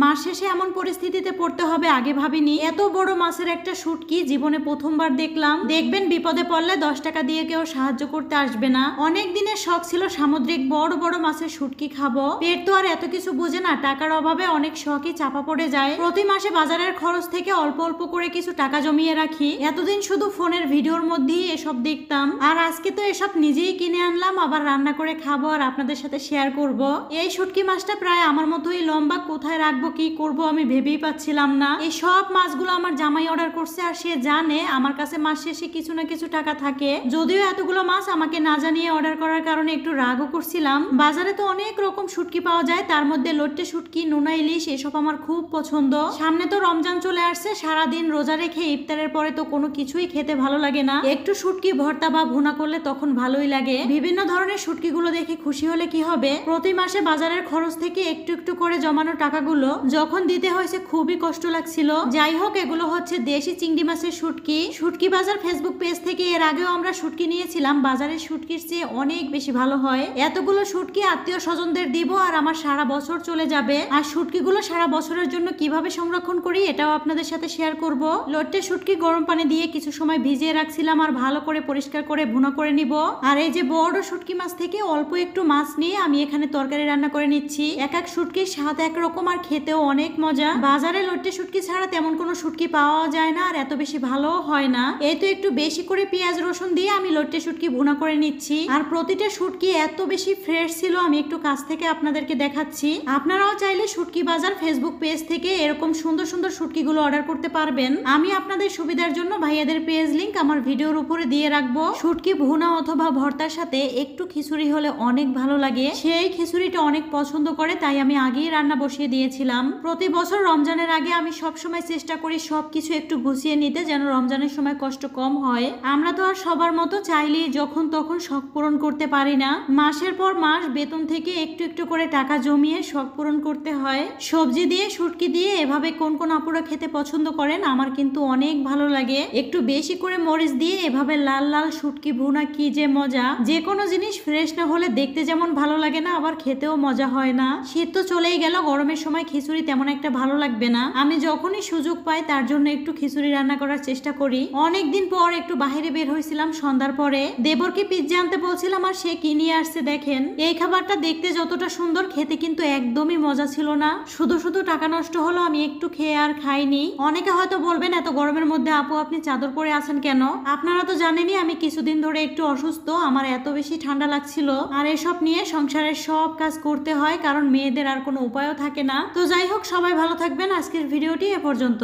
মাস শেষে এমন পরিস্থিতিতে পড়তে হবে আগে ভাবিনি। এত বড় মাছের একটা শুটকি জীবনে প্রথমবার দেখলাম। দেখবেন বিপদে পড়লে 10 টাকা দিয়ে কেউ সাহায্য করতে আসবে না। অনেক দিনের শখ ছিল সামুদ্রিক বড় বড় মাছের শুটকি খাবো। পেট তো আর এত কিছু বোঝে না, টাকার অভাবে অনেক শখই চাপা পড়ে যায়। প্রতি মাসে বাজারের খরচ থেকে অল্প অল্প করে কিছু টাকা জমিয়ে রাখি। এতদিন শুধু ফোনের ভিডিওর মধ্যেই এসব দেখতাম, আর আজকে তো এসব নিজেই কিনে আনলাম, আবার রান্না করে খাবো আর আপনাদের সাথে শেয়ার করব। এই শুটকি মাছটা প্রায় আমার মতোই লম্বা, কোথায় রাখবো কি করব আমি ভেবেই পাচ্ছিলাম না। এই সব মাছগুলো আমার জামাই অর্ডার করছে, আর সে জানে আমার কাছে মাস শেষে কিছু না কিছু টাকা থাকে। যদিও এতগুলো মাছ আমাকে না জানিয়ে অর্ডার করার কারণে একটু রাগও করছিলাম। বাজারে তো অনেক রকম শুটকি পাওয়া যায়, তার মধ্যে লট্টে শুটকি, নোনা ইলিশ এসব আমার খুব পছন্দ। সামনে তো রমজান চলে আসছে, সারাদিন রোজা রেখে ইফতারের পরে তো কোনো কিছুই খেতে ভালো লাগে না। একটু শুটকি ভর্তা বা ভুনা করলে তখন ভালোই লাগে। বিভিন্ন ধরনের শুটকি গুলো দেখে খুশি হলে কি হবে, প্রতি মাসে বাজারের খরচ থেকে একটু একটু করে জমানো টাকাগুলো যখন দিতে হয়েছে খুবই কষ্ট লাগছিল। যাই হোক, এগুলো হচ্ছে দেশি চিংড়ি মাছের শুটকি। শুটকি বাজার ফেসবুক পেজ থেকে এর আগেও আমরা শুটকি নিয়েছিলাম, বাজারের শুটকির চেয়ে অনেক বেশি ভালো হয়। এতগুলো শুটকি আত্মীয় স্বজনদের দিব আর আমার সারা বছর চলে যাবে। আর শুটকিগুলো সারা বছরের জন্য কিভাবে সংরক্ষণ করি এটাও আপনাদের সাথে শেয়ার করব। লট্টে শুটকি গরম পানি দিয়ে কিছু সময় ভিজিয়ে রাখছিলাম আর ভালো করে পরিষ্কার করে ভুনা করে নিব। আর এই যে বড় শুটকি মাছ থেকে অল্প একটু মাছ নিয়ে আমি এখানে তরকারি রান্না করে নিচ্ছি। এক এক শুটকির স্বাদ একরকম আর খেতেও অনেক মজা। বাজারে লট্টে শুটকি ছাড়া তেমন কোনো শুটকি পাওয়া যায় না, আর এত বেশি ভালো হয় না। এই তো একটু বেশি করে পেঁয়াজ রসুন দিয়ে আমি লট্টে শুটকি ভুনা করে নিচ্ছি। আর প্রতিটা শুটকি এত বেশি ফ্রেশ ছিল, আমি একটু কাছ থেকে আপনাদেরকে দেখাচ্ছি। আপনারাও চাইলে শুটকি বাজার ফেসবুক পেজ থেকে এরকম সুন্দর সুন্দর শুটকিগুলো অর্ডার করতে পারবেন। আমি আপনাদের সুবিধার জন্য ভাইয়াদের পেজ লিংক আমার ভিডিওর উপরে দিয়ে রাখবো। শুটকি ভুনা অথবা ভর্তার সাথে একটু খিচুড়ি হলে অনেক ভালো লাগে। সেই খিচুড়িটা অনেক পছন্দ করে, তাই আমি আগেই রান্না বসিয়ে দিয়েছিলাম। প্রতি বছর রমজানের আগে আমি সব সময় চেষ্টা করি সবকিছু একটু গুছিয়ে নিতে, যেন রমজানের সময় কষ্ট কম হয়। আমরা তো আর সবার মতো চাইলেই যখন তখন শখ পূরণ করতে পারি না। মাসের পর মাস বেতন থেকে একটু একটু করে টাকা জমিয়ে শখ পূরণ করতে হয়। সবজি দিয়ে শুটকি দিয়ে এভাবে কোন কোন আপুরা খেতে পছন্দ করেন, আমার কিন্তু অনেক ভালো লাগে। একটু বেশি করে মরিচ দিয়ে এভাবে লাল লাল শুটকি ভুনা কি যে মজা। যে কোনো জিনিস ফ্রেশ না হলে দেখতে যেমন ভালো লাগে না, আবার খেতেও মজা হয় না। শীত তো চলেই গেল, গরমের সময় খিচুড়ি তেমন একটা ভালো লাগবে না। আমি যখনই সুযোগ পাই তার জন্য একটু খিচুড়ি রান্না করার চেষ্টা করি। অনেকদিন পর একটু বাইরে বের হয়েছিলাম সন্ধ্যার পরে, দেবরকে পিৎজা আনতে বলছিলাম আর সে কি নিয়ে আসছে দেখেন। এই খাবারটা দেখতে যতটা সুন্দর, খেতে কিন্তু একদমই মজা ছিল না। শুধু শুধু টাকা নষ্ট হলো, আমি একটু খেয়ে আর খাইনি। অনেকে হয়তো বলবেন এত গরমের মধ্যে আপু আপনি চাদর পরে আছেন কেন? আপনারা তো জানেনই আমি কিছুদিন ধরে একটু অসুস্থ, আমার এত বেশি ঠান্ডা লাগছিল। আর এসব নিয়ে সংসারের সব কাজ করতে হয়, কারণ মেয়েদের আর কোনো উপায়ও থাকে না। তো যাই হোক, সবাই ভালো থাকবেন। আজকের ভিডিওটি এ পর্যন্ত।